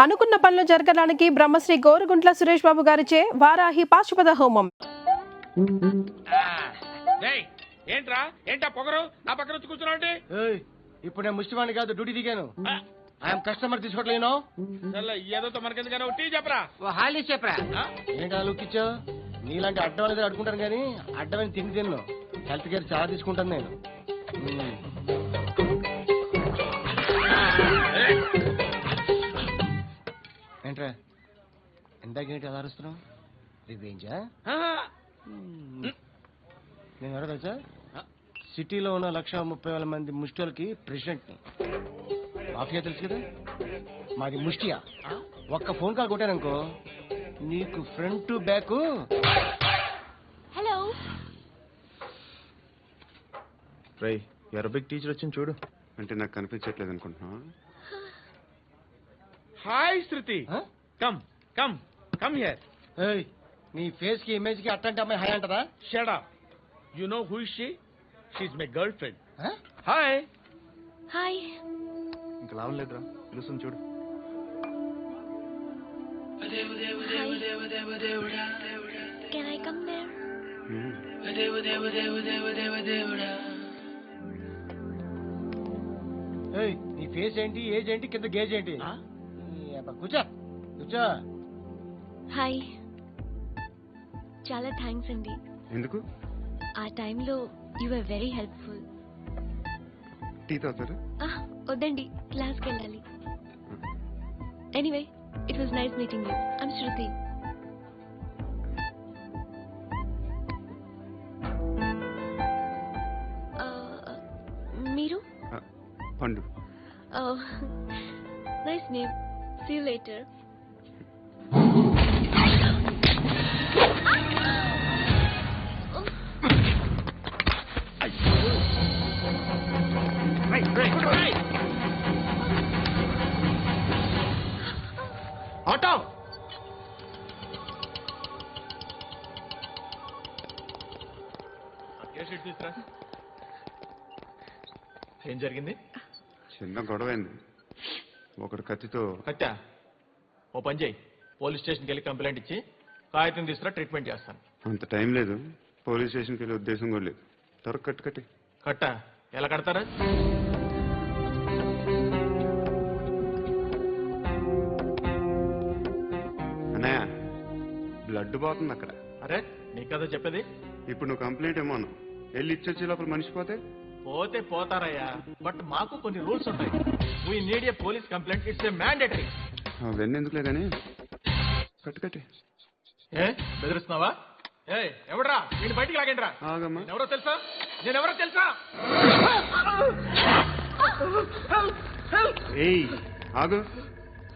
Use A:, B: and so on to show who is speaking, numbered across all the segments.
A: అనుకున్న పనులు జరగడానికి బ్రహ్మశ్రీ గోరుగుంట్ల సురేష్ బాబు గారిచే వారాహి పాశుపత హోమం.
B: ఏంట్రా ఏంటా పొగరు నా పక్కన వచ్చి కూర్చున్నావు?
C: ఇప్పుడు నేను ముష్టివాణి కాదు, డ్యూటీ దిగాను. ఐఎమ్ కస్టమర్ తీసుకోవట్లేను.
B: ఏదో మనకెందుకైనా టీ చెప్పరా,
C: హాలీ చెప్పరా. ఏంటా లుక్ ఇచ్చావు? నీలాంటి అడ్డం అనేది అడుకుంటాను కానీ అడ్డమైన తిండి తిన్ను. హెల్త్ కేర్ చాలా తీసుకుంటాను నేను. ఏంట్రా ఇందాకేంటి అలా అరుస్తున్నావు? రివేంజా? నేను ఎవరో తెలుసా? సిటీలో ఉన్న 130,000 మంది ముష్టిలకి ప్రెసిడెంట్ని. మాఫియా తెలుసు కదా, మాది ముష్టియా. ఒక్క ఫోన్ కాల్ కొట్టాననుకో నీకు ఫ్రంట్ టు బ్యాక్.
D: హలో
E: రై అరబిక్ టీచర్ వచ్చింది చూడు.
F: అంటే నాకు కనిపించట్లేదు అనుకుంటున్నా.
B: Hi Shruti, come come come here.
C: నీ ఫేస్ కి ఇమేజ్ కి అట్లాంటి అమ్మాయి హాయ్ అంటారా?
B: Shut up. You know who is she? She is my girlfriend. Hi
D: hi.
E: ఇంకా లాభం లేదురా, పిలుస్తుంది చూడు.
D: Can I come there?
C: నీ ఫేస్ ఏంటి, ఏజ్ ఏంటి, కింద గేజ్ ఏంటి? కూర్చో కూర్చో.
D: హాయ్. చాలా థ్యాంక్స్ అండి.
F: ఎందుకు?
D: ఆ టైంలో you are very helpful.
F: Tea తాగుతారా?
D: వద్దండి, క్లాస్కి వెళ్ళాలి. Anyway, it was nice meeting you. I'm Shruti. మీరు?
F: Pandu.
D: Nice name. See you later.
B: Auto.
E: ఏం జరిగింది?
F: చిన్న గొడవైంది. ఒకడు కత్తితో.
E: కట్టా? ఓ పని చేయి, పోలీస్ స్టేషన్కి వెళ్ళి కంప్లైంట్ ఇచ్చి కాగితం తీసుకురా, ట్రీట్మెంట్ చేస్తాను.
F: అంత టైం లేదు, పోలీస్ స్టేషన్కి వెళ్ళే ఉద్దేశం కూడా లేదు. త్వరగా కట్టు కట్టి.
E: కట్టా? ఎలా కడతారా?
F: అన్నయ్య బ్లడ్ పోతుంది అక్కడ.
E: అరే నీ కదా చెప్పేది.
F: ఇప్పుడు నువ్వు కంప్లైంట్ ఏమో అన్నావు, వెళ్ళి ఇచ్చొచ్చే లోపల మనిషి పోతే
E: పోతే పోతారయ్యా, బట్ మాకు కొన్ని రూల్స్ ఉంటాయి. We need a police complaint, it's a mandatory.
F: అవన్నీ ఎందుకులే కానీ కట్టు కట్టి.
E: ఏ బెదిరిస్తున్నావా? ఏ ఎవడ్రా నేను బయటికి లాగండి రా.
F: ఆగమ్మా.
E: ఎవరో తెలుసా? నేనెవరో తెలుసా?
F: ఏయ్ ఆగు.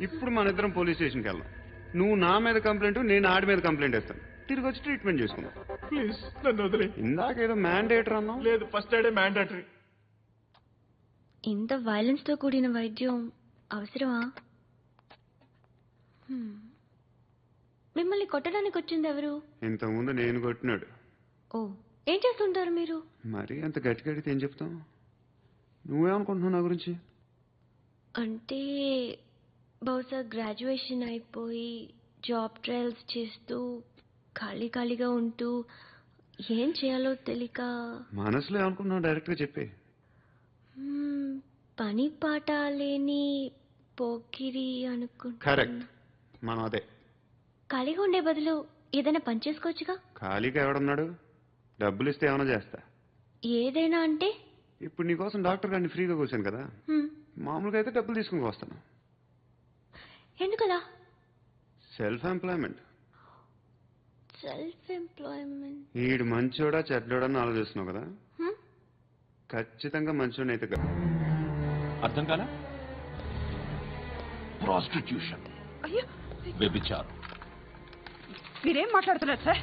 F: ఇప్పుడు మన ఇద్దరం పోలీస్ స్టేషన్కి వెళ్దాం. నువ్వు నా మీద కంప్లైంట్, నేను ఆడి మీద కంప్లైంట్ వేస్తాను. తిరిగి వచ్చి ట్రీట్మెంట్ చేసుకుందాం.
E: ప్లీజ్ నన్ను వదిలే.
F: ఇందాకేదో మ్యాండేటర్ అన్నావు.
E: లేదు, ఫస్ట్ ఎయిడే మ్యాండేటరీ.
D: ఇంత వైలెన్స్ తో కూడిన వైద్యం అవసరమా? మిమ్మల్ని కొట్టడానికి వచ్చింది ఎవరు?
F: ఇంతకుముందు నేను కొట్టినాడు.
D: ఓ, ఏం చేస్తుంటారు మీరు?
F: మరి అంత గట్టి గడితే ఏం చెప్తావు? నువ్వేమనుకుంటున్నావు నా గురించి?
D: అంటే బహుశా గ్రాడ్యుయేషన్ అయిపోయి జాబ్ ట్రయల్స్ చేస్తూ ఖాళీగా ఉంటూ ఏం చేయాలో తెలియక.
F: మనసులో ఏమనుకుంటున్నావు డైరెక్ట్గా చెప్పే.
D: పని పాట లేని పోకిరి అనుకుంటా.
F: కరెక్ట్, మనం అదే.
D: ఖాళీగా ఉండే బదులు ఏదైనా పని చేసుకోవచ్చుగా.
F: ఖాళీగా ఎవడన్నాడు? డబ్బులు ఇస్తే ఏమైనా చేస్తా.
D: ఏదైనా అంటే?
F: ఇప్పుడు నీకోసం డాక్టర్ గారిని ఫ్రీగా కూర్చాను కదా, మామూలుగా అయితే డబ్బులు తీసుకుని వస్తాను.
D: ఎందుకలా?
F: Self employment.
D: Self employment.
F: ఈడు మంచోడా చెడ్డోడా అని ఆలోచిస్తున్నావు కదా, ఖచ్చితంగా మంచోడని అయితే కదా.
G: అర్థం కాలా? ప్రాస్టిట్యూషన్, వ్యభిచారం.
H: మీరేం మాట్లాడుతున్నారు సార్?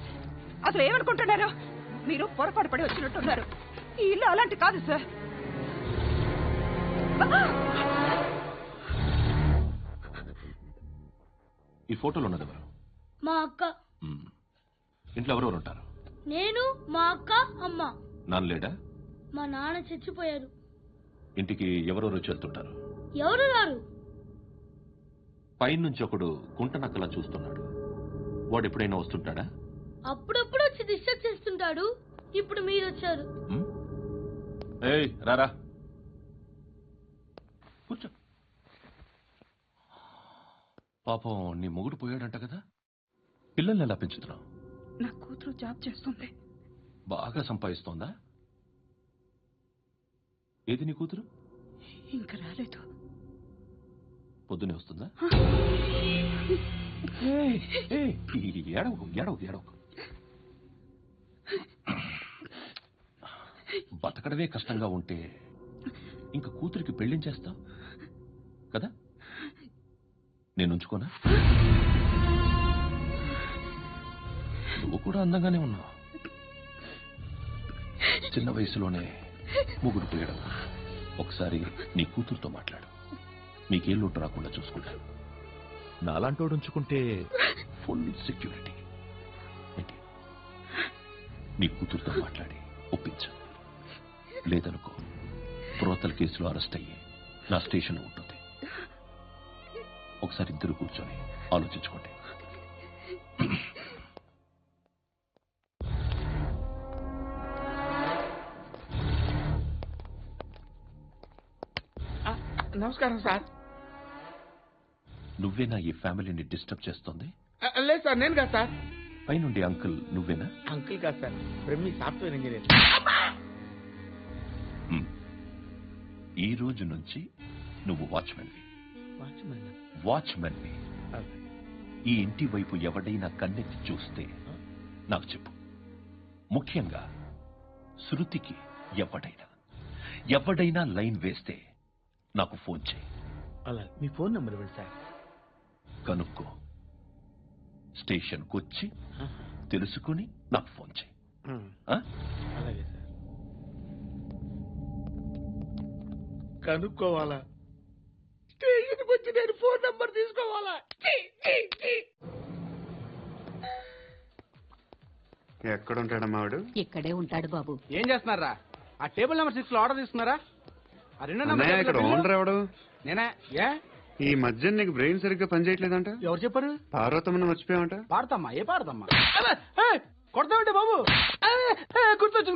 H: అసలు ఏమనుకుంటున్నారు? మీరు పొరపాటు పడి వచ్చినట్టున్నారు. ఈ ఇల్లు అలాంటి కాదు సార్.
G: ఈ ఫోటోలో ఉన్నది ఎవరు?
I: మా అక్క.
G: ఇంట్లో ఎవరెవరు ఉంటారు?
I: నేను, మా అక్క, అమ్మ.
G: నాన్న లేడా?
I: మా నాన్న చచ్చిపోయారు.
G: ఇంటికి ఎవరెవరు వచ్చి వెళ్తుంటారు?
I: ఎవరు రారు.
G: పైనుంచి ఒకడు గుంట నక్కలా చూస్తున్నాడు. వాడు ఎప్పుడైనా వస్తుంటాడా?
I: అప్పుడప్పుడు వచ్చి డిస్టర్బ్ చేస్తుంటాడు. ఇప్పుడు మీరు వచ్చారు.
G: ఏయ్ రారా కూర్చో. పాపం నీ మొగుడు పోయాడంట కదా, పిల్లల్ని ఎలా పెంచుతున్నావు?
H: నా కూతురు జాబ్ చేస్తుంది.
G: బాగా సంపాదిస్తోందా? ఏది నీ కూతురు?
H: ఇంకా రాలేదు.
G: పొద్దునే వస్తుందా? ఏడవకు ఏడవకు ఏడవకు. బతకడమే కష్టంగా ఉంటే ఇంకా కూతురికి పెళ్లించేస్తావు కదా? నేను ఉంచుకోనా? నువ్వు కూడా అందంగానే ఉన్నావు. చిన్న వయసులోనే ముగ్గురు పోయడం. ఒకసారి నీ కూతురుతో మాట్లాడు, మీకే లోటు రాకుండా చూసుకుంటాను. నాలాంటోడు ఉంచుకుంటే ఫుల్ సెక్యూరిటీ. ఏంటి? నీ కూతురుతో మాట్లాడి ఒప్పించు. లేదనుకో ప్రోతల కేసులో అరెస్ట్ అయ్యి నా స్టేషన్లో ఉంటుంది. ఒకసారి ఇద్దరు కూర్చొని ఆలోచించుకోండి.
B: నమస్కారం సార్.
G: నువ్వేనా ఈ ఫ్యామిలీని డిస్టర్బ్ చేస్తోంది?
B: లేదు సార్, నేను కాదు సార్.
G: పైనుండి అంకుల్ నువ్వేనా?
B: అంకుల్ కాదు సార్, బ్రహ్మి సాఫ్ట్వేర్ ఇంజనీర్.
G: ఈ రోజు నుంచి నువ్వు వాచ్మెన్వి.
B: వాచ్మెన్?
G: వాచ్మెన్వి. ఈ ఇంటి వైపు ఎవడైనా కన్నెత్తి చూస్తే నాకు చెప్పు. ముఖ్యంగా శృతికి ఎవడైనా లైన్ వేస్తే నాకు ఫోన్ చేయి.
B: అలా మీ ఫోన్ నెంబర్ ఇవ్వండి సార్.
G: కనుక్కో, స్టేషన్కి వచ్చి తెలుసుకుని నాకు ఫోన్ చేయి.
B: అలాగే సార్. కనుక్కోవాలా? స్టేషన్కి వచ్చి నేను ఫోన్ నెంబర్ తీసుకోవాలా?
F: ఎక్కడ ఉంటాడమ్మా వాడు?
H: ఇక్కడే ఉంటాడు బాబు.
E: ఏం చేస్తున్నారా? ఆ టేబుల్ నెంబర్ 6 లో ఆర్డర్ తీసుకున్నారా? ఆ రెండో
F: అన్నయ్య, ఇక్కడ ఓనర్ ఎవడు?
E: నేనే. ఏ
F: ఈ మధ్య నీకు బ్రెయిన్ సరిగ్గా పనిచేయట్లేదంట.
E: ఎవరు చెప్పారు?
F: పార్వతమ్మను మర్చిపోయామంట.
E: పాడతామ్మా? ఏ పాడతామ్మా? కొడతామంటే బాబు.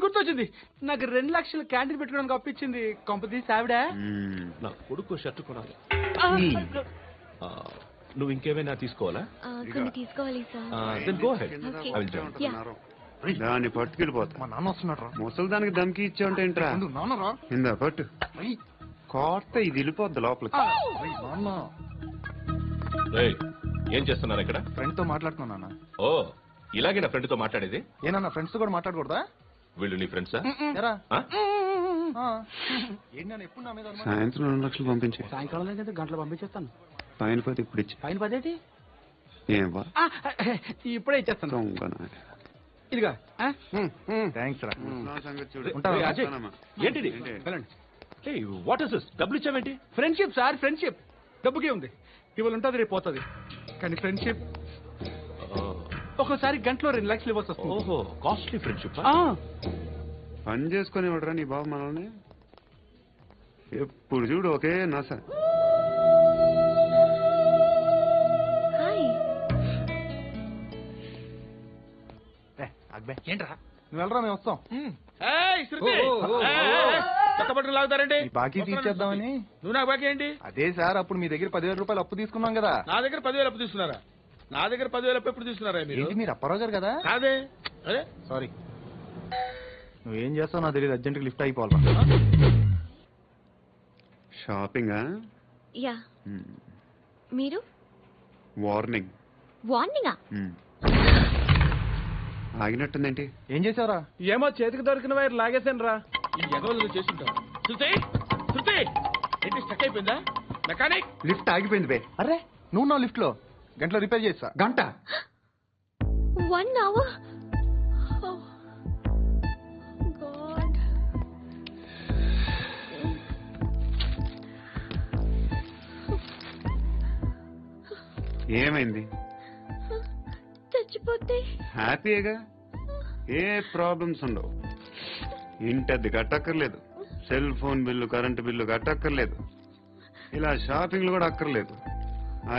E: గుర్తొచ్చింది. నాకు 2 లక్షలు క్యాంటీన్ పెట్టుకోవడానికి అప్పించింది. కొంపతీసి ఆవిడ.
G: నా కొడుకు షర్ట్ కొనాలి. నువ్వు ఇంకేమైనా తీసుకోవాలా?
D: కొన్ని తీసుకోవాలి sir.
G: Then go ahead.
D: Okay.
G: I will join.
F: దాన్ని పట్టుకెళ్ళిపోతా.
C: మా నాన్న వస్తున్నాడు రా.
F: ముసలి దానికి దమ్కి ఇచ్చావుంటేంట్రా?
C: నాన్న రా.
F: ఇందా పట్టు. కోర్త ఇది వెళ్ళిపోద్ది లోపలికి.
C: నాన్న
G: రేయ్, ఏం చేస్తున్నారు ఇక్కడ?
C: ఫ్రెండ్ తో మాట్లాడుతున్నా నాన్న.
G: ఓ, ఇలాగే నా ఫ్రెండ్ తో మాట్లాడేది?
C: ఏనన్నా ఫ్రెండ్స్ తో కూడా మాట్లాడకూడదా?
G: వీళ్ళు నీ ఫ్రెండ్సా?
C: ఎరా ఏంటి నాన్న ఎప్పుడు నా మీద అనుమానం?
F: సాయంత్రం 2 లక్షలు పంపించే.
E: సాయంకాలం దగ్గర గంటలు పంపించేస్తాను.
F: పైన పోతే ఇప్పుడు ఇచ్చి.
E: పైన 10 ఏంటి?
F: ఏం వా
E: ఇప్పుడే ఇచ్చేస్తాను.
F: దొంగనా.
E: ఇదిగా.
C: థ్యాంక్స్ రా.
F: సంగతి చూడు.
C: ఉంటావా?
G: అజయ్,
F: ఉంటానమ్మా.
G: ఏంటిది?
E: వెళ్ళండి.
G: What is this? డబ్బులు ఇచ్చావేంటి?
E: Friendship sir, friendship. డబ్బుకే ఉంది. ఇవాళ ఉంటుంది, రేపు పోతుంది. కానీ ఫ్రెండ్షిప్ ఒక్కోసారి గంటలో 2 లక్షలు ఇవ్వాల్సి వస్తుంది.
G: ఓహో, కాస్ట్లీ ఫ్రెండ్షిప్.
F: పని చేసుకుని ఇవ్వడరా నీ బాబు మనల్ని? ఎప్పుడు చూడు ఒకే నస.
D: హాయ్.
E: ఏంట్రా?
C: నువ్వు వెళ్ళరా, మేము వస్తాం.
B: కొత్త బట్టలు లాగుతారండి.
C: ఈ బాకీ తీర్చేద్దామని.
B: నువ్వు నాకు బాకీ ఏంటి?
C: అదే సార్, అప్పుడు మీ దగ్గర 10,000 రూపాయలు అప్పు తీసుకున్నాం కదా.
B: నా దగ్గర 10,000 అప్పు తీసుకున్నారా? నా దగ్గర 10,000 అప్పు ఎప్పుడు తీసుకున్నారా మీరు?
C: ఏంటి మీరు అప్పారావు గారు కదా?
B: కాదే. అరే
C: సారీ. నువ్వేం చేస్తావు నాకు తెలియదు, అర్జెంట్గా లిఫ్ట్ అయిపోవాలి.
F: షాపింగా?
D: యా. మీరు?
F: వార్నింగ్.
D: వార్నింగా?
F: ఆగినట్టుందేంటి?
C: ఏం చేసావురా?
E: ఏమో చేతికి దొరికిన వైర్ లాగేసాను రా.
B: ఈ ఎగవలు చేస్తుంటావు. శృతి ఏంటి స్టక్ అయిపోయిందా? మెకానిక్.
F: లిఫ్ట్ ఆగిపోయింది బే.
C: అరే నువ్వు నా లిఫ్ట్ లో గంటలో రిపేర్ చేస్తా.
F: గంట?
D: 1 hour? Oh, God.
F: ఏమైంది?
D: చచ్చిపోతే?
F: హ్యాపీగా, ఏ ప్రాబ్లమ్స్ ఉండవు. ఇంటద్ది కట్టక్కర్లేదు, cell phone bill, current bill కట్టక్కర్లేదు, ఇలా షాపింగ్లు కూడా అక్కర్లేదు.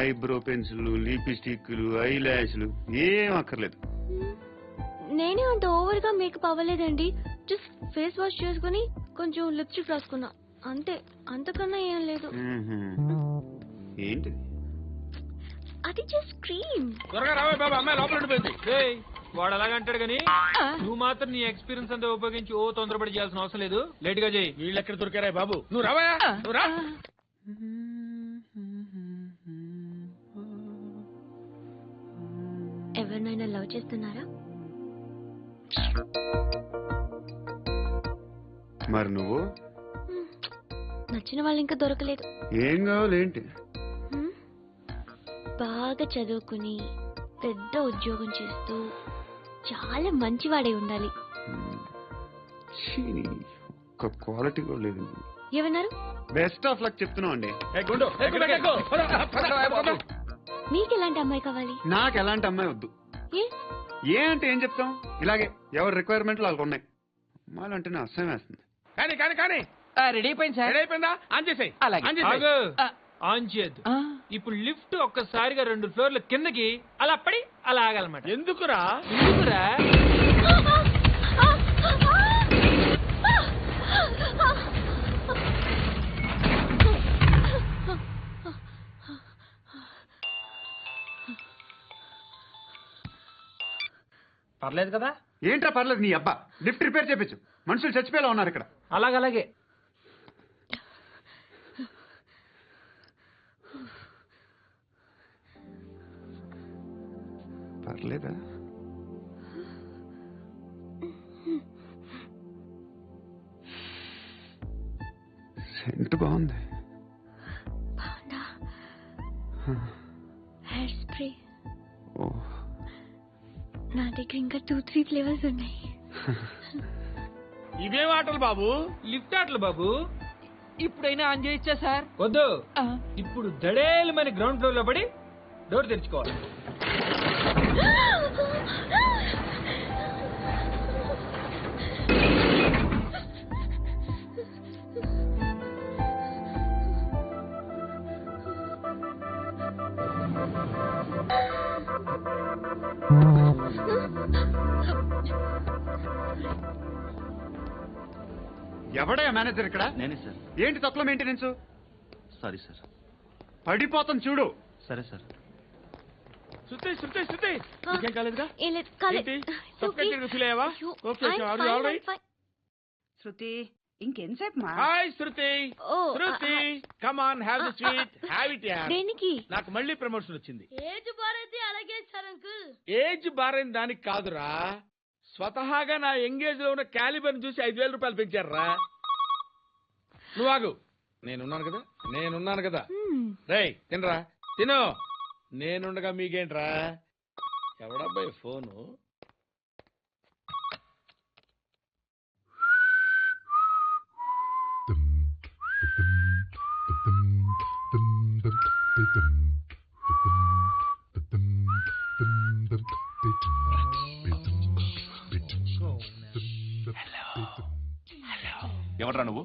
F: ఐబ్రో పెన్సిల్, లిప్స్టిక్లు, ఐ ల్యాష్లు ఏం అక్కర్లేదు.
D: నేనే అంత ఓవర్ గా మేకప్ అవ్వలేదండి. జస్ట్ ఫేస్ వాష్ చేసుకుని కొంచెం లిప్స్టిక్ రాసుకున్నా అంతే. అంతకన్నా ఏం లేదు.
F: ఏంటి
D: అది జస్ట్ క్రీమ్.
B: త్వరగా రావే బాబా, అమ్మాయి లోపల ఉండిపోయింది.
E: వాడు అలాగంటాడు కానీ నువ్వు మాత్రం నీ ఎక్స్పీరియన్స్ అంతా ఉపయోగించి ఓ తొందరపడి చేయాల్సిన అవసరం లేదు. లేట్ గా చేయి.
B: వీళ్ళు ఎక్కడ దొరికారా బాబు? నువ్వు రావయా, నువ్వు రా.
D: ఎవరినైనా లవ్ చేస్తున్నారా?
F: మరి నువ్వు?
D: నచ్చిన వాళ్ళు ఇంకా దొరకలేదు.
F: ఏం కావాలి ఏంటి?
D: బాగా చదువుకుని పెద్ద ఉద్యోగం చేస్తూ చాలా మంచివాడై ఉండాలి.
F: ఛీ, ఒక్క క్వాలిటీ కూడా లేదు.
D: ఏమన్నారు?
F: బెస్ట్ ఆఫ్ లక్ చెప్తున్నావు అండి.
D: మీకు ఎలాంటి అమ్మాయి కావాలి?
F: నాకు ఎలాంటి అమ్మాయి వద్దు. ఏ అంటే ఏం చెప్తాం, ఇలాగే ఎవరి రిక్వైర్మెంట్లు వాళ్ళకు ఉన్నాయి. అమ్మాయిలు అంటేనే అసహ్యం వేస్తుంది.
B: కానీ కానీ కానీ
E: రెడీ అయిపోయింది సార్.
B: రెడీ అయిపోయిందా? ఆన్ చేసేయ్.
E: అలాగే.
B: ఆన్ చేసేయ్.
E: ఆన్ చేయద్దు. ఇప్పుడు లిఫ్ట్ ఒక్కసారిగా 2 ఫ్లోర్ల కిందకి అలా పడి అలా ఆగాలన్నమాట.
B: ఎందుకురా?
E: ఎందుకురా? పర్లేదు కదా?
F: ఏంట్రా పర్లేదు నీ అబ్బా. లిఫ్ట్ రిపేర్ చేపించు. మనుషులు చచ్చిపోయేలా ఉన్నారు ఇక్కడ.
E: అలాగలాగే.
F: పర్లేదా? సెంట్ బాగుంది.
D: హెయిర్ స్ప్రే
F: ఓ,
D: నా దగ్గర ఇంకా 2-3 ఫ్లేవర్స్ ఉన్నాయి.
B: ఇవేం ఆటలు బాబు?
E: లిఫ్ట్ ఆటలు బాబు. ఇప్పుడైనా ఆన్ చేయొచ్చా సార్? వద్దు. ఇప్పుడు దడేలమని గ్రౌండ్ ఫ్లోర్ లో పడి డోర్ తెరుచుకోవాలి.
F: ఎవడయ్యా మేనేజర్ ఇక్కడ?
C: నేనే సార్.
F: ఏంటి తక్కువ మెయింటెనెన్స్?
C: Sorry sir.
F: పడిపోతాం చూడు.
C: సరే సార్.
B: శృతి శృతి శృతి, నీకేం కాలేదుగా?
D: ఏం లేదు, కాలేదు.
B: ఏంటి? సఫ్కేటెడ్ ఫీల్ అయ్యావా? Okay, are you all right?
H: శృతి ఇంకెంతసేపు మా?
B: Hi Shruti. Shruti, come on, have the sweet, have it యార్.
D: దేనికి?
B: నాకు మళ్ళీ ప్రమోషన్ వచ్చింది.
I: ఏజ్ బారైతే అలాగే సార్ అంకుల్.
B: ఏజ్ బారైన దానికి కాదురా, స్వతహాగా నా ఎంగేజ్ లో ఉన్న క్యాలిబర్ చూసి 5,000 రూపాయలు పెంచారా. నువ్వు ఆగు, నేనున్నాను కదా. రేయ్ తినరా, తిను. నేనుండగా మీకేంట్రా? ఎవడబ్బాయి ఫోను?
G: ఎవడ్రా నువ్వు?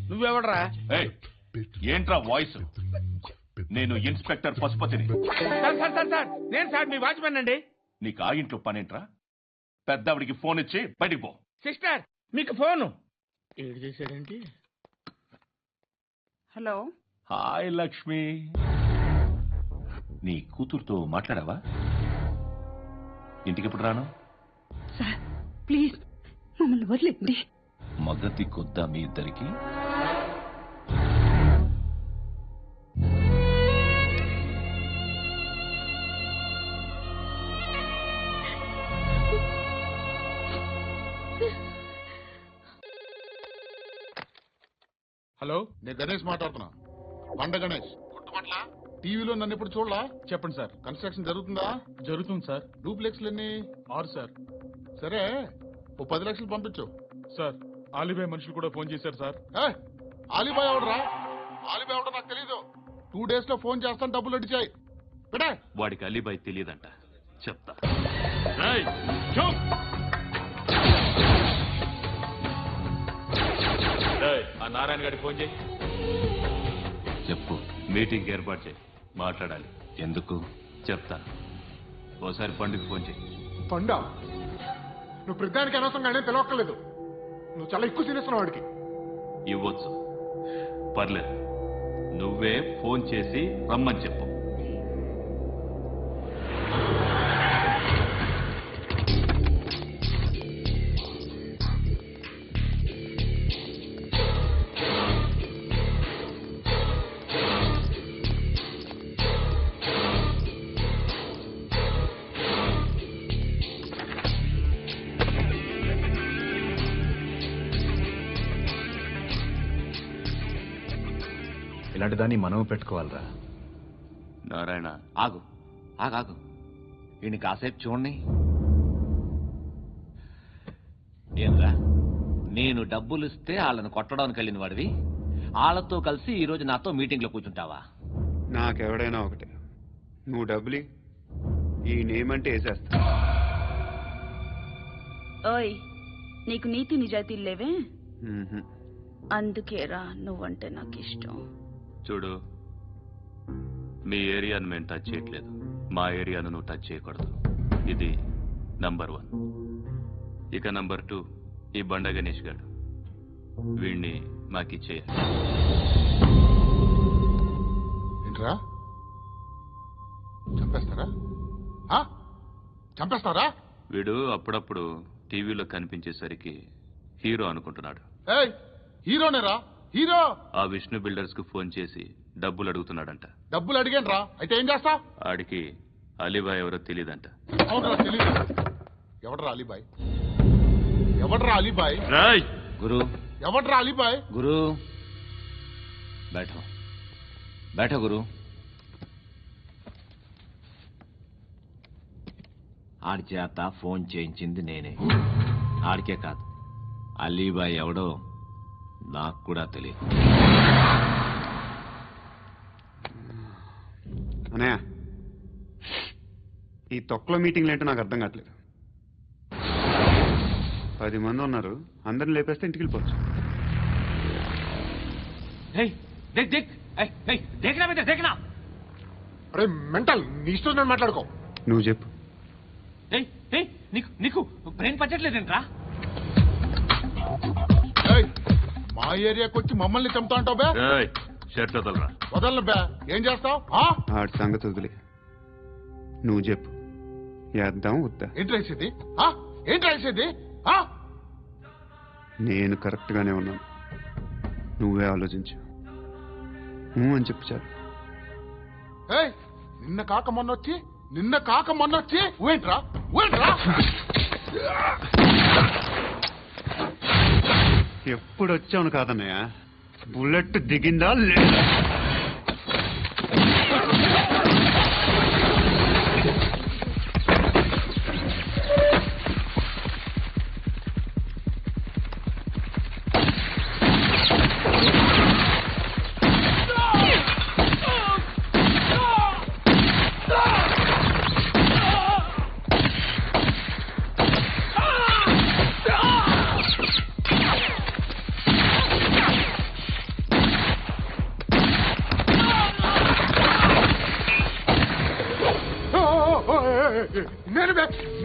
B: నువ్వెవడరా?
G: ఏయ్, ఏంట్రా వాయిస్? నేను ఇన్స్పెక్టర్ పశుపతిని.
B: సార్ నేను సార్ మీ వాచ్మెన్ అండి.
G: నీకు ఆ ఇంట్లో పనేంట్రా? పెద్దవిడికి ఫోన్ ఇచ్చి బయటికి పో.
B: సిస్టర్ మీకు ఫోను. ఏడు చేశాడేంటి?
H: హలో.
G: హాయ్ లక్ష్మి, నీ కూతురుతో మాట్లాడావా? ఇంటికి ఎప్పుడు రాను?
H: సార్ ప్లీజ్ మమ్మల్ని వదిలేండి.
G: మగతి కొద్దా మీ ఇద్దరికి?
J: హలో, నేను గణేష్ మాట్లాడుతున్నా. బండ గణేష్. టీవీలో నన్ను ఎప్పుడు చూడలా? చెప్పండి సార్. కన్స్ట్రక్షన్ జరుగుతుందా? జరుగుతుంది సార్. డూప్లెక్స్లు ఎన్ని? 6 సార్. సరే, ఓ 10 లక్షలు పంపించు. సార్, ఆలిబాయ్ మనుషులు కూడా ఫోన్ చేశారు సార్. ఆలిబాయ్ ఎవడరా? ఆలిబాయ్ ఎవడో నాకు తెలీదు. 2 days లో ఫోన్ చేస్తాను, డబ్బులు అడిచాయి. పెడే.
G: వాడికి అలీబాయ్ తెలియదంట, చెప్తా.
B: ఆ నారాయణ గారికి ఫోన్ చేయి.
G: చెప్పు, మీటింగ్ ఏర్పాటు చేయి. మాట్లాడాలి. ఎందుకు చెప్తా. ఓసారి పండుగ ఫోన్ చేయి.
J: పండా నువ్వు ప్రతిదానికి అనవసరంగానే పిలవక్కర్లేదు. నువ్వు చాలా ఎక్కువ తినేస్తున్నావు వాడికి.
G: ఇవ్వచ్చు, పర్లేదు. నువ్వే ఫోన్ చేసి రమ్మని చెప్పు.
K: ఇలాంటి దాన్ని మనం పెట్టుకోవాలరా.
G: నారాయణ,
L: ఆగు ఆగు ఈయన కాసేపు చూడండి. ఏంరా, నేను డబ్బులు ఇస్తే వాళ్ళని కొట్టడానికి వెళ్ళిన వాడివి, వాళ్ళతో కలిసి ఈరోజు నాతో మీటింగ్లో కూర్చుంటావా?
F: నాకెవడైనా ఒకటే. నువ్వు డబ్బులి, ఈ నేమ్ అంటే వేసేస్తా.
H: ఓయ్, నీకు నీతి నిజాయితీలు లేవే, అందుకేరా నువ్వంటే నాకు ఇష్టం.
G: చూడు, మీ ఏరియాను మేము టచ్ చేయట్లేదు, మా ఏరియాను నువ్వు టచ్ చేయకూడదు. ఇది నంబర్ 1. ఇక నంబర్ 2, ఈ బండ గణేష్ గారు, వీణ్ణి మాకిచ్చేయాలి.
J: ఏంట్రా, చంపేస్తారా? చంపేస్తారా?
G: వీడు అప్పుడప్పుడు టీవీలో కనిపించేసరికి హీరో అనుకుంటున్నాడు.
J: ఏయ్, హీరోనేరా, హీరో.
G: ఆ విష్ణు బిల్డర్స్ కు ఫోన్ చేసి డబ్బులు అడుగుతున్నాడంట.
J: డబ్బులు అడిగాను రా, అయితే ఏం చేస్తా?
G: ఆడికి అలీబాయ్ ఎవరో తెలియదంట.
J: అవునరా, తెలీదు. ఎవడ్రా అలీబాయ్? ఎవడ్రా అలీబాయ్?
L: గురు,
J: ఎవడ్రా అలీబాయ్?
L: గురు बैठो గురు. ఆడి చేత ఫోన్ చేయించింది నేనే. ఆడికే కాదు, అలీబాయ్ ఎవడో నాకు కూడా తెలియదు.
F: అన్నయ్య, ఈ తొక్కలో మీటింగ్లు ఏంటో నాకు అర్థం కావట్లేదు. 10 మంది ఉన్నారు, అందరిని లేపేస్తే ఇంటికి వెళ్ళిపోవచ్చు.
J: అరే మెంటల్, నీ ఇష్టం నేను మాట్లాడుకో.
F: నువ్వు చెప్పు.
L: నీకు బ్రెయిన్ పచ్చట్లేదంట్రా?
J: మా ఏరియాకి వచ్చి మమ్మల్ని చంపుతా అంటావు బే?
G: షర్ట్ వదలరా.
J: వదలను బే. ఏం చేస్తావు?
F: ఆడి సంగతి వదిలే, నువ్వు చెప్పు. వేద్దాం వద్దా?
J: ఏంటి రాసేది? ఏంటి రాసేది?
F: నేను కరెక్ట్ గానే ఉన్నాను, నువ్వే ఆలోచించు. అని చెప్పు చాలు.
J: నిన్న కాక మొన్నొచ్చి ఊయంట్రా.
F: ఎప్పుడు వచ్చావును కాదన్నయ్య, బుల్లెట్ దిగిందా లేదా?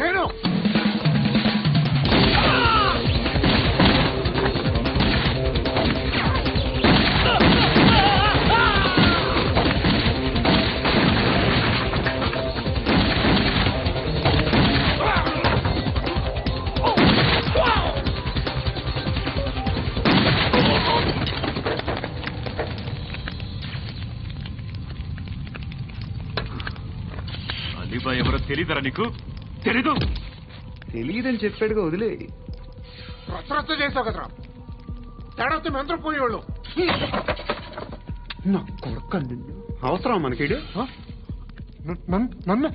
J: నేను
G: అలీబాయ్ ఎవరో తెలీదరా నీకు?
F: తెలియదని చెప్పాడుగా, వదిలే.
J: రచ్చ చేసావు కదరా, తేడా వస్తే మెంతరం పోయేవాళ్ళు.
F: నా కొడుకు అవసరం మనకి.
J: నన్ను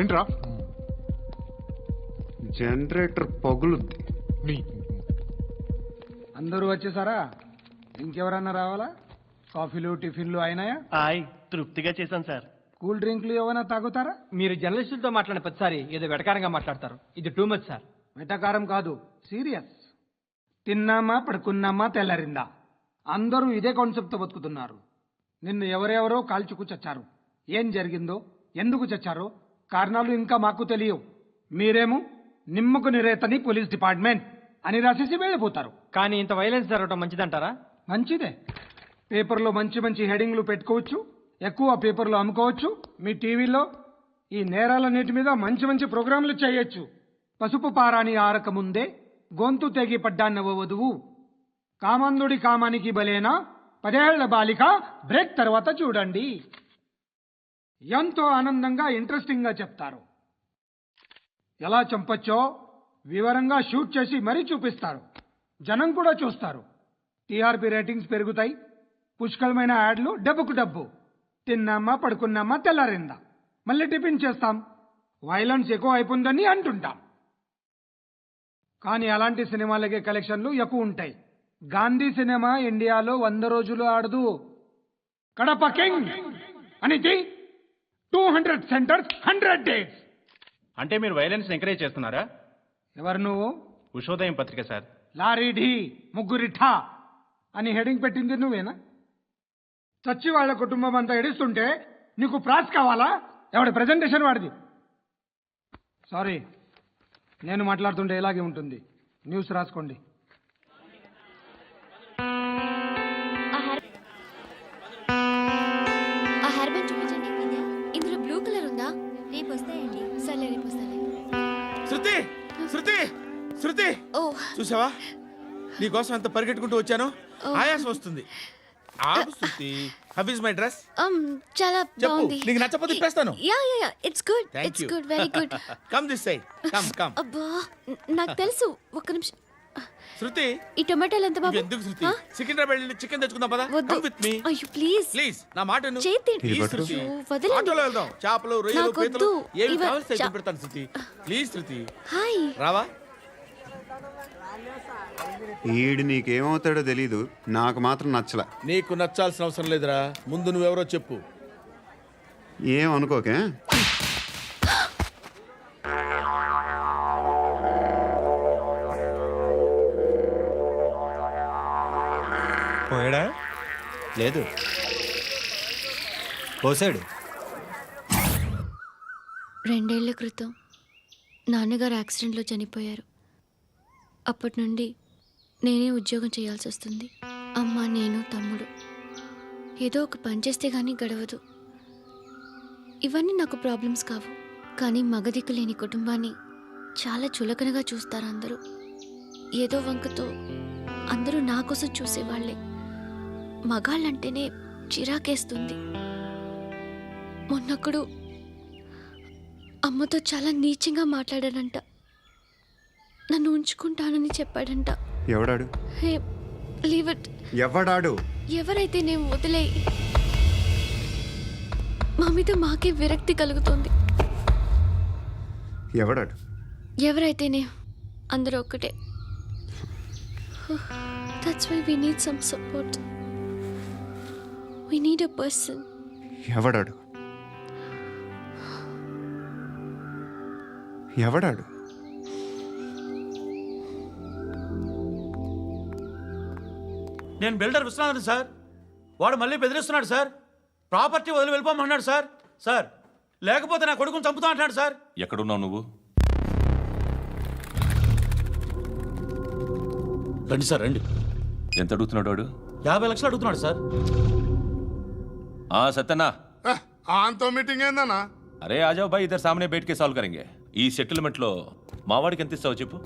J: ఏంట్రా?
F: జనరేటర్ పగులుద్ది.
E: అందరూ వచ్చేసారా? ఇంకెవరన్నా రావాలా? కాఫీలు టిఫిన్లు అయినాయా?
C: తృప్తిగా చేశాను సార్.
E: కూల్ డ్రింక్లు ఏమైనా తాగుతారా?
M: మీరు జర్నలిస్టులతో మాట్లాడిన ప్రతిసారి ఏదో వెటకారంగా మాట్లాడతారు. ఇది టూ మచ్ సార్.
E: వెటకారం కాదు, సీరియస్. తిన్నామా పడుకున్నామా తెల్లారిందా. అందరూ ఇదే కాన్సెప్ట్తో బతుకుతున్నారు. నిన్ను ఎవరెవరో కాల్చుకు చచ్చారు. ఏం జరిగిందో, ఎందుకు చచ్చారో కారణాలు ఇంకా మాకు తెలియవు. మీరేమో నిమ్మకు నిరేతని పోలీస్ డిపార్ట్మెంట్ అని రాసేసి వెళ్ళిపోతారు.
C: కానీ ఇంత వైలెన్స్ జరగడం మంచిదంటారా?
E: మంచిదే. పేపర్లో మంచి మంచి హెడింగ్లు పెట్టుకోవచ్చు, ఎక్కువ పేపర్లు అమ్ముకోవచ్చు. మీ టీవీలో ఈ నేరాలన్నిటి మీద మంచి మంచి ప్రోగ్రాంలు చేయొచ్చు. పసుపు పారాని ఆరక ముందే గొంతు తెగి పడ్డాన్నవ వధువు, కామందుడి కామానికి బలేనా 10 ఏళ్ల బాలిక బ్రేక్ తర్వాత చూడండి. ఎంతో ఆనందంగా ఇంట్రెస్టింగ్గా చెప్తారు. ఎలా చంపచ్చో వివరంగా షూట్ చేసి మరీ చూపిస్తారు. జనం కూడా చూస్తారు. టీఆర్పీ రేటింగ్స్ పెరుగుతాయి. పుష్కలమైన యాడ్లు, డబ్బుకు డబ్బు. తిన్నామా పడుకున్నామా తెల్లారిందా, మళ్ళీ టిఫిన్ చేస్తాం. వైలెన్స్ ఎక్కువ అయిపోయిందని అంటుంటాం. కానీ అలాంటి సినిమాలకే కలెక్షన్లు ఎక్కువ ఉంటాయి. గాంధీ సినిమా ఇండియాలో 100 రోజులు ఆడదు. కడప కింగ్ అనేది 200 సెంటర్స్ 100 డేస్.
C: అంటే మీరు వైలెన్స్ ఎంకరేజ్ చేస్తున్నారా?
E: ఎవరు నువ్వు?
C: ఉషోదయం పత్రిక సార్.
E: లారీ ఢీ ముగ్గురిఠా అని హెడింగ్ పెట్టింది నువ్వేనా? చచ్చి వాళ్ళ కుటుంబం అంతా ఎడుస్తుంటే నీకు ప్రాస్ కావాలా? ఎవడి ప్రెజెంటేషన్ వాడిది. సారీ, నేను మాట్లాడుతుంటే ఇలాగే ఉంటుంది. న్యూస్ రాసుకోండి.
D: ఆ హెయిర్ బ్యాండ్ చూపించండి. ఇందులో బ్లూ కలర్ ఉందా? రేపు వస్తాయండి. సరే రేపు వస్తాయి.
B: శృతి శృతి శృతి,
D: ఓ
B: చూసావా నీకోసం ఎంత పరిగెట్టుకుంటూ వచ్చాను. ఆయాసం వస్తుంది. ఆగు Shruti. How is my dress?
D: చాలా బాగుంది.
B: నీకు నచ్చకపోతే తిప్పేస్తాను.
D: Yeah it's good.
B: Thank
D: it's
B: you.
D: Good, very good.
B: Come this side. Come
D: అబ్బా, నాకు తెలుసు. ఒక్క నిమిషం.
B: శృతి,
D: ఈ టొమాటోలు ఎంత బాబు?
B: ఎందుకు శృతి? సికింద్రాబాద్ వెళ్ళి చికెన్ తెచ్చుకుందాం పదా.
D: వద్దు.
B: Come with me.
D: అయ్యో ప్లీజ్
B: ప్లీజ్ నా మాట విను.
D: చేతి
B: ప్లీజ్ శృతి.
D: వదలండి.
B: ఆటోలో వెళ్దాం. చేపలు, రొయ్యలు,
D: నాకు
B: పీతలు
D: వద్దు.
B: ఏమి
D: ఇవ-
B: కావాలి సైతం పెడతాను శృతి. Please Shruti.
D: హాయ్.
B: రావా?
F: ఈడు నీకేమవుతాడో తెలీదు, నాకు మాత్రం నచ్చలా.
B: నీకు నచ్చాల్సిన అవసరం లేదురా. ముందు నువ్వెవరో చెప్పు.
F: ఏమనుకోకే.
M: పోయాడా? లేదు, పోసాడు.
D: 2 ఏళ్ల క్రితం నాన్నగారు యాక్సిడెంట్లో చనిపోయారు. అప్పటి నుండి నేనే ఉద్యోగం చేయాల్సి వస్తుంది. అమ్మ, నేను, తమ్ముడు ఏదో ఒక పని చేస్తే కానీ గడవదు. ఇవన్నీ నాకు ప్రాబ్లమ్స్ కావు. కానీ మగదిక్కు లేని కుటుంబాన్ని చాలా చులకనగా చూస్తారు అందరూ. ఏదో వంకతో అందరూ నా కోసం చూసేవాళ్లే. మగాళ్ళంటేనే చిరాకేస్తుంది. మొన్నొక్కడు అమ్మతో చాలా నీచంగా మాట్లాడాడంట. నన్ను ఉంచుకుంటానని చెప్పాడంట.
F: ఎవడాడు?
D: హే, లీవ్ ఇట్.
F: ఎవడాడు?
D: ఎవరైతే నేను వదిలే. మా మీద మాకే విరక్తి కలుగుతుంది.
F: ఎవడాడు?
D: ఎవరైతేనే అందరూ ఒక్కటే. That's why we need some support. We need a person.
F: ఎవడాడు? ఎవడాడు?
E: నేను బిల్డర్ విశ్వనాథన్ సార్. వాడు మళ్ళీ బెదిరిస్తున్నాడు సార్. ప్రాపర్టీ వదిలి వెళ్ళిపోమన్నాడు సార్. సార్, లేకపోతే నా కొడుకుని చంపుతా అంటున్నాడు సార్.
G: ఎక్కడున్నావు నువ్వు?
E: రండి సార్, రండి.
G: ఎంత అడుగుతున్నాడు వాడు?
E: 50 లక్షలు అడుగుతున్నాడు సార్.
G: सत्यना
J: ఆంతో మీటింగ్ ఏందన్నా?
G: अरे आ जाओ भाई, इधर सामने बैठ के सॉल्व करेंगे. ఈ సెటిల్మెంట్ లో మావాడికి ఎంత ఇస్తావు చెప్పు.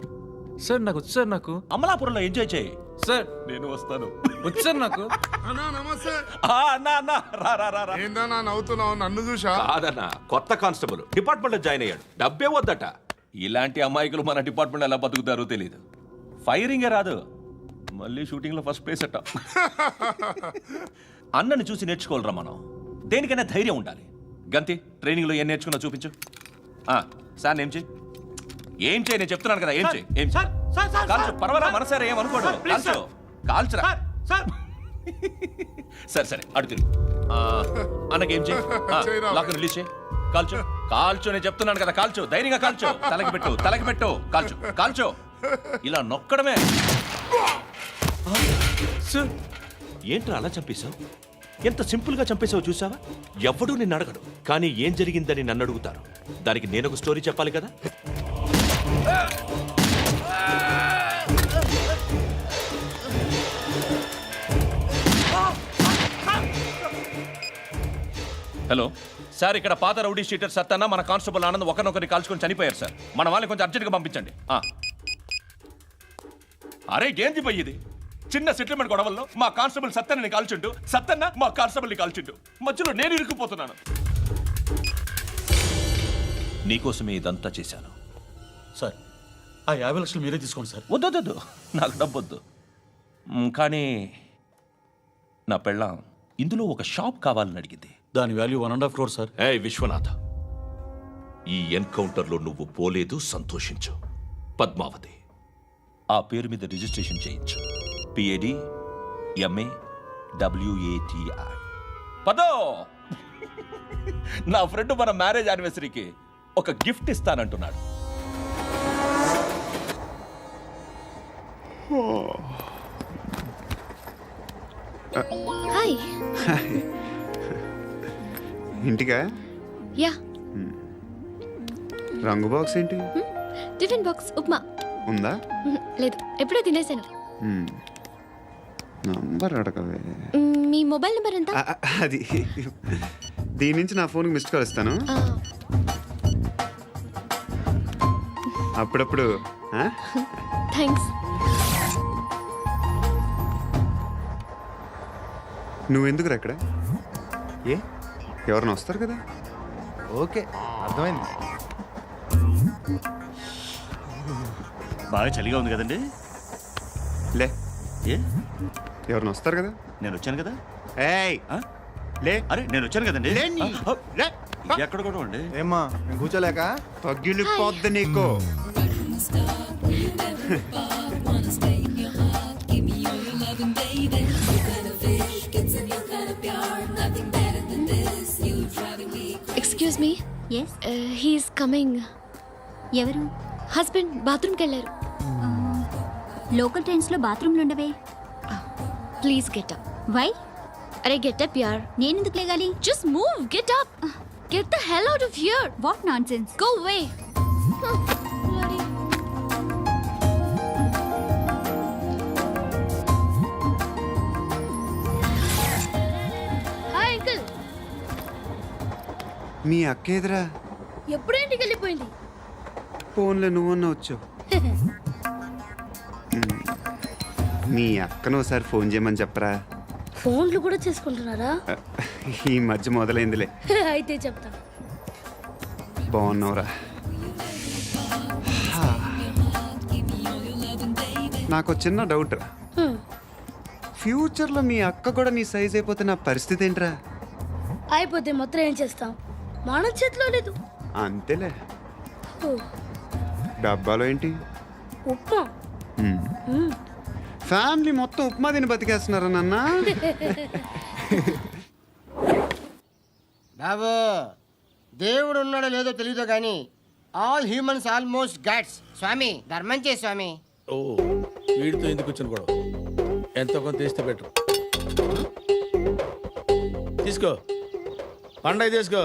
E: సార్ నాకు వచ్చు సార్. నాకు
G: అమలాపురంలో ఎంజాయ్ చేయి
E: సార్.
G: నేను వస్తాను.
E: వచ్చు సార్ నాకు.
J: అన్నా నమస్తే.
G: అన్నా రా రా రా రా.
J: ఏందన్నా నవ్వుతున్నావు? నన్ను చూసా?
G: కాదన్నా, కొత్త కానిస్టేబుల్ డిపార్ట్మెంట్ లో జాయిన్ అయ్యాడు. డబ్బే వద్దట. ఇలాంటి అమాయకులు మన డిపార్ట్మెంట్ ఎలా బతుకుతారో తెలియదు. ఫైరింగే రాదు, మళ్ళీ షూటింగ్ లో ఫస్ట్ ప్లేస్ అట్ట. అన్నని చూసి నేర్చుకోవాలరా మనం. దేనికైనా ధైర్యం ఉండాలి. గంతి, ట్రైనింగ్ లో ఏం నేర్చుకున్నా చూపించు. సార్ ఏం చేయి, ఏం చేయి, నేను చెప్తున్నాను కదా. ఏం చేయి, ఏం కాల్చు. పర్వాలా, మనసారా ఏమనుకోడు. కాల్చు, కాల్చురా. సరే సరే, అడు తిరుగు. అన్నకేం చేయి, లాక్ రిలీజ్ చేయి. కాల్చు, కాల్చు, నేను చెప్తున్నాను కదా. కాల్చు, ధైర్యంగా కాల్చు. తలకి పెట్టు, తలకి పెట్టు. కాల్చు, కాల్చు. ఇలా నొక్కడమే.
M: సార్ ఏంట్రా అలా చంపేశావు? ఎంత సింపుల్ గా చంపేశావు చూసావా? ఎవడూ నిన్ను అడగడు, కానీ ఏం జరిగిందని నన్ను అడుగుతారు. దానికి నేను ఒక స్టోరీ చెప్పాలి కదా. హలో సార్, ఇక్కడ పాత రౌడీ షీటర్ సత్తన్న మన కానిస్టేబుల్ ఆనంద్ ఒకరినొకరిని కాల్చుకొని చనిపోయారు సార్. మన వాళ్ళని కొంచెం అర్జెంట్గా పంపించండి. అరే ఏంది పోయి ఇది? చిన్న సెటిల్మెంట్ గొడవల్లో మా కానిస్టేబుల్ సత్తన్నని కాల్చుంటూ, సత్తన్న మా కానిస్టేబుల్ని కాల్చుంటూ, మధ్యలో నేను ఇరుక్కుపోతున్నాను. నీకోసమే ఇదంతా చేశాను
N: సార్. ఆ 50 లక్షలు మీరే తీసుకోండి సార్.
M: వద్దొద్దు, నాకు డబ్బొద్దు. కానీ నా పెళ్ళాం ఇందులో ఒక షాప్ కావాలని అడిగింది.
N: దాని వాల్యూ 1.5 crore సార్.
M: విశ్వనాథ, ఈ ఎన్కౌంటర్లో నువ్వు పోలేదు, సంతోషించు. పద్మావతి ఆ పేరు మీద రిజిస్ట్రేషన్ చేయించు. PAD MA WATI. పదో, నా ఫ్రెండ్ మన మ్యారేజ్ యానివర్సరీకి ఒక గిఫ్ట్ ఇస్తానంటున్నాడు.
D: హాయ్.
F: ఇంటికా?
D: యా.
F: రంగు బాక్స్ ఏంటి?
D: టిఫిన్ బాక్స్ ఉప్మా
F: ఉందా?
D: లేదు, ఎప్పుడో తినేసాను.
F: నంబర్ అడగవే.
D: మీ మొబైల్ నెంబర్ ఎంత?
F: అది దీని నుంచి నా ఫోన్కి మిస్డ్ కాల్ ఇస్తాను. అప్పుడప్పుడు.
D: థ్యాంక్స్.
F: నువ్వెందుకురా అక్కడ? ఏ ఎవరైనా వస్తారు కదా?
C: ఓకే, అర్థమైంది.
N: బాగా చలిగా ఉంది కదండి.
F: లే,
N: ఏ
F: ఎవరైనా వస్తారు కదా?
N: నేను వచ్చాను కదా.
F: ఏయ్ లే.
N: అరే నేను వచ్చాను కదండి.
F: లే.
N: ఎక్కడ కూడా అండి.
C: ఏమ్మా కూర్చోలేక
F: తగ్గిలిపోద్ది నీకు.
D: Excuse me.
I: Yes.
D: He's coming.
I: ఎవరు?
D: హస్బెండ్ బాత్రూమ్కి వెళ్ళారు.
I: లోకల్ ట్రైన్స్లో బాత్రూమ్లు ఉండవే.
D: Please get up.
I: వై?
D: అరే గెట్ అప్ యార్.
I: నేనెందుకు లేగాలి?
D: Just move, get up. Get the hell out of here.
I: What nonsense.
D: Go away. Hi uncle.
F: మీ అక్క ఎదురా?
I: ఎప్పుడు ఇంటికి వెళ్ళిపోయింది?
F: ఫోన్లో నువ్వన్నా వచ్చు. మీ అక్కను ఒకసారి ఫోన్ చేయమని చెప్పరా.
I: ఫోన్లు కూడా చేసుకుంటున్నారా?
F: ఈ మధ్య మొదలైందిలే.
I: అయితే చెప్తా.
F: బాగున్నావురా? నాకు చిన్న డౌట్ రా. ఫ్యూచర్లో మీ అక్క కూడా నీ సైజ్ అయిపోతే నా పరిస్థితి ఏంట్రా?
I: అయిపోతే మొత్తం ఏం చేస్తాం? మన చేతిలో లేదు.
F: అంతేలే. డబ్బాలో ఏంటి?
I: ఉప్మా.
F: ఫ్యామిలీ మొత్తం ఉప్మా తిని బతికేస్తున్నారా నాన్న?
C: బాబు, దేవుడు ఉన్నాడో లేదో తెలియదు కానీ ఆల్ హ్యూమన్స్ ఆల్మోస్ట్ గాడ్స్. స్వామి ధర్మం చే స్వామి.
B: ఓ, వీడితో ఎందుకు వచ్చిన గొడవ? ఎంతో కొంత తీస్తే బెటర్. తీసుకో, పండగ తీసుకో.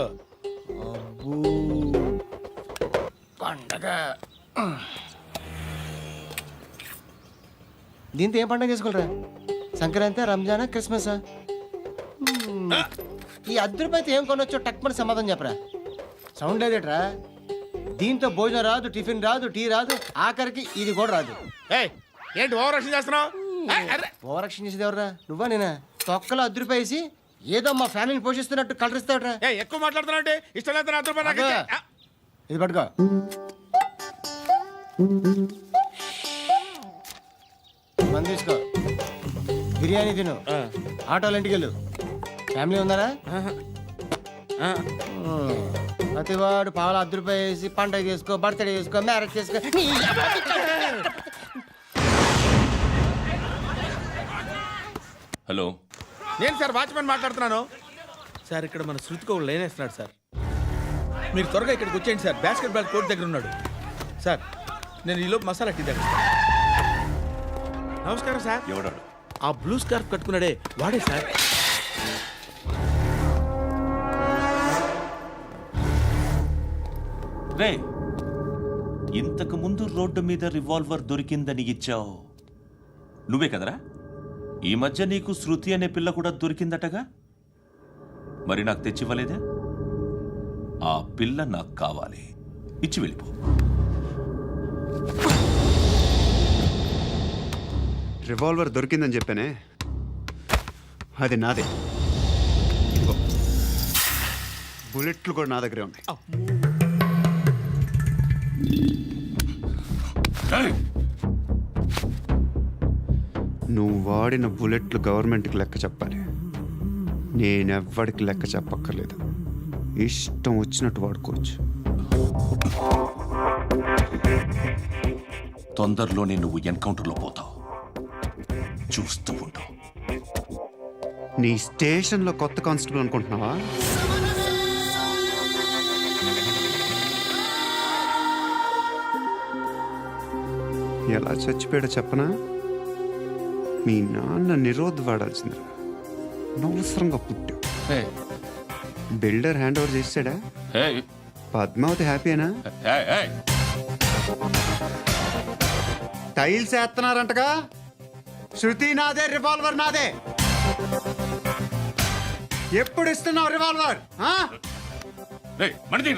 C: పండగ. దీంతో ఏం పండగ చేసుకోరా? సంక్రాంతి, రంజానా, క్రిస్మసా? ఈ ₹10 ఏం కొనొచ్చో టక్మని సమాధానం చెప్పరా. సౌండ్ లేదేట్రా? దీంతో భోజనం రాదు, టిఫిన్ రాదు, టీ రాదు, ఆఖరికి ఇది కూడా రాదు.
B: ఏంటి ఓవర్ యాక్షన్ చేస్తున్నావు?
C: ఓవర్ యాక్షన్ చేసేది ఎవరా? నువ్వా నేనా? తొక్కలో ₹10 వేసి ఏదో మా ఫ్యామిలీని పోషిస్తున్నట్టు కలరిస్తావుట్రా.
B: ఎక్కువ మాట్లాడుతున్నావు. ఇష్టం లేదు.
C: ఇది పట్టుకో. మంది తీసుకో, బిర్యానీ తిను, ఆటోలు ఇంటికి వెళ్ళు. ఫ్యామిలీ ఉన్నారా? ప్రతివాడు పావులు ₹10 వేసి పండగ చేసుకో, బర్త్డే చేసుకో, మ్యారేజ్ చేసుకో.
M: హలో,
B: నేను సార్ వాచ్మెన్ మాట్లాడుతున్నాను. సార్ ఇక్కడ మన శృతికో లేనేస్తున్నాడు సార్. మీరు త్వరగా ఇక్కడికి వచ్చేయండి సార్. బాస్కెట్ బాల్ కోర్ట్ దగ్గర ఉన్నాడు సార్. నేను ఈలోపు మసాలా టీ దగ్గర.
O: నమస్కారం సార్.
M: ఎవడాడు?
O: ఆ బ్లూ స్కార్ఫ్ కట్టుకున్నాడే వాడే సార్.
M: రే, ఇంతకు ముందు రోడ్డు మీద రివాల్వర్ దొరికిందని ఇచ్చావు నువ్వే కదరా? ఈ మధ్య నీకు శృతి అనే పిల్ల కూడా దొరికిందటగా? మరి నాకు తెచ్చివ్వలేదే? ఆ పిల్ల నాకు కావాలి, ఇచ్చి వెళ్ళిపో.
F: రివాల్వర్ దొరికిందని చెప్పానే, అది నాదే. ఇదిగో, బుల్లెట్లు కూడా నా దగ్గరే ఉన్నాయి. నువ్వు వాడిన బుల్లెట్లు గవర్నమెంట్కి లెక్క చెప్పాలి. నేనెవ్వడికి లెక్క చెప్పక్కర్లేదు. ఇష్టం వచ్చినట్టు వాడుకోవచ్చు.
M: తొందరలోనే నువ్వు ఎన్కౌంటర్లో పోతావు, చూస్తూ ఉండు.
F: నీ స్టేషన్లో కొత్త కానిస్టేబుల్ అనుకుంటున్నావా? ఎలా చచ్చిపోయాడో చెప్పనా? మీ నాన్న నిరోధ్ వాడాల్సిందిరా, అనవసరంగా పుట్టావు. బిల్డర్ హ్యాండ్ ఓవర్ చేసాడా? పద్మావతి హ్యాపీనా? టైల్స్ వేస్తున్నారంటగా? శృతి నాదే, రివాల్వర్ నాదే. ఎప్పుడు ఇస్తున్నావు రివాల్వర్?
G: మణి